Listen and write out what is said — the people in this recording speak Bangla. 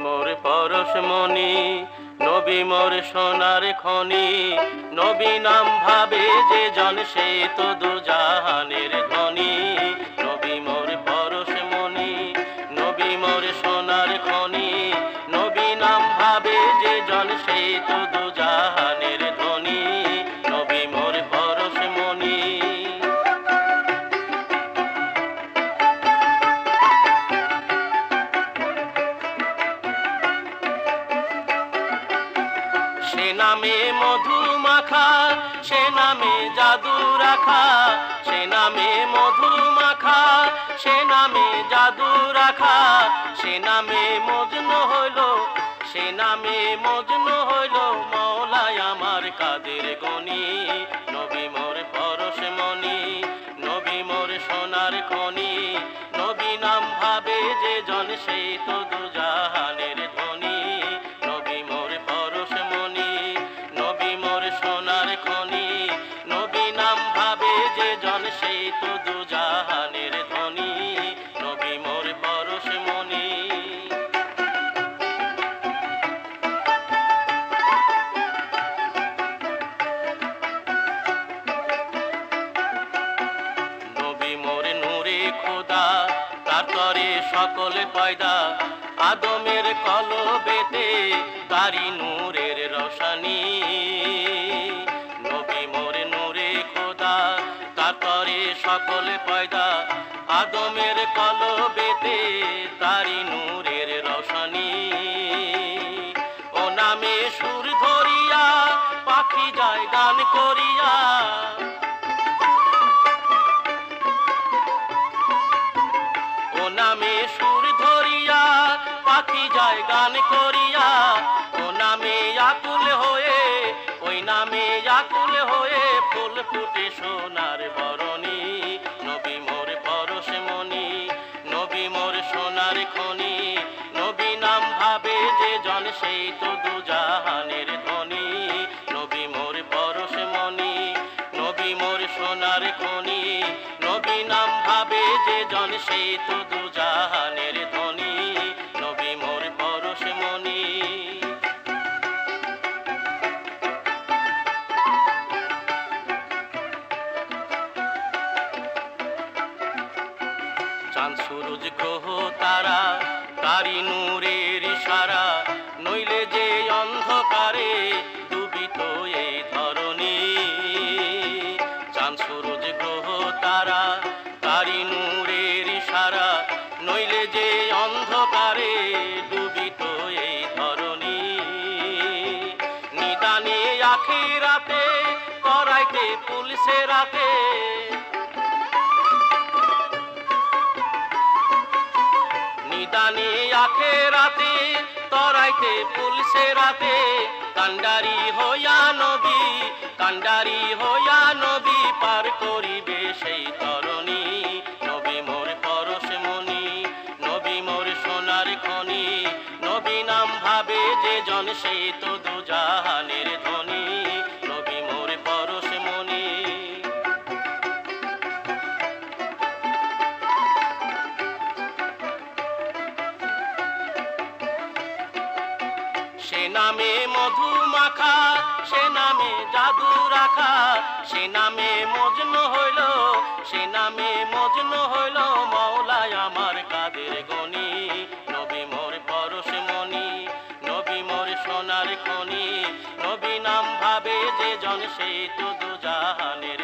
মোর পরশমণি, নবী মোর সোনার খনি। নবী নাম ভাবে যে জন সে তো দুজাহানের ধনী। নবী মোর পরশমণি, নবী মোর সোনার খনি। নবী নাম ভাবে যে জন সে তো দুজাহানের ধনী। নবী মোর পরশমণি। সে নামে মধু মাখা, সে নামে জাদু রাখা। সে নামে মধু মাখা, সে নামে জাদু রাখা। সে নামে মজনু হইল, সে নামে মজনু হইল মওলায় আমার কাদের গনি। নবী মোর পরশমণি, নবী মোর সোনার খনি। নবী নাম ভাবে যে জন সেই তো দুজাহানের ধনী। নবী মোর পরশমণি, নবী মোর সোনার খনি। নবী নাম ভাবে যে জন সেই তো দুজাহানের ধনী। নবী মোর পরশমণি। নবী মোর নূরে খোদা, তার তরে সকলে পয়দা। আদমের কলবেতে তারি নূরের রোশনী। নবী মোর নূরে খোদা, তার তরে সকলে পয়দা। আদমের কলবেতে তারি নূরের রোশনী। ও নামে সুর ধরিয়া পাখি যায় গান করিয়া। ও নামে সুর ধরিয়া পাখি যায় গান করিয়া। ও নামে আকুল হয়ে, ওই নামে আকুল হয়ে ফুল ফুটে সোনার বরণী। নবী মোর পরশমণি, নবী মোর সোনার খনি। নবী নাম ভাবে যে জন সেই তো দুজাহানের ধনী। নবী মোর পরশমণি, নবী মোর সোনার খনি। নবী নাম ভাবে যে জন সেই তো দুজাহানের ধনী। নবী মোর পরশমণি। চাঁদ সূরজ গ্রহ তারা, তারি নূরের ইশারা। নইলে যে অন্ধকারে ডুবিত এই ধরণী। চাঁদ সূরজ গ্রহ তারা, তারি নূরের ইশারা। নইলে যে অন্ধকারে ডুবিত এই ধরণী। নিদানে আখিরাতে করাইতে পুলিশে রাতে। নিদানে আখিরাতে তরাইতে পুলিশে রাতে। কান্ডারি হইয়া নবী, কান্ডারি হইয়া নবী পার করিবে সেই তরণী। নবী মোর পরশমণি, নবী মোর সোনার খনি। নবী নাম ভাবে যে জন সেই তো দুজাহানের ধনী। নবী মোর পরশমণি। সে নামে মধু মাখা, সে নামে জাদু রাখা। সে নামে মজনু হইল, সে নামে মজনু হইল মওলায় আমার কাদের গনি। নবী মোর পরশমণি, নবী মোর সোনার খনি। নবী নাম ভাবে যে জন সেই তো দুজাহানের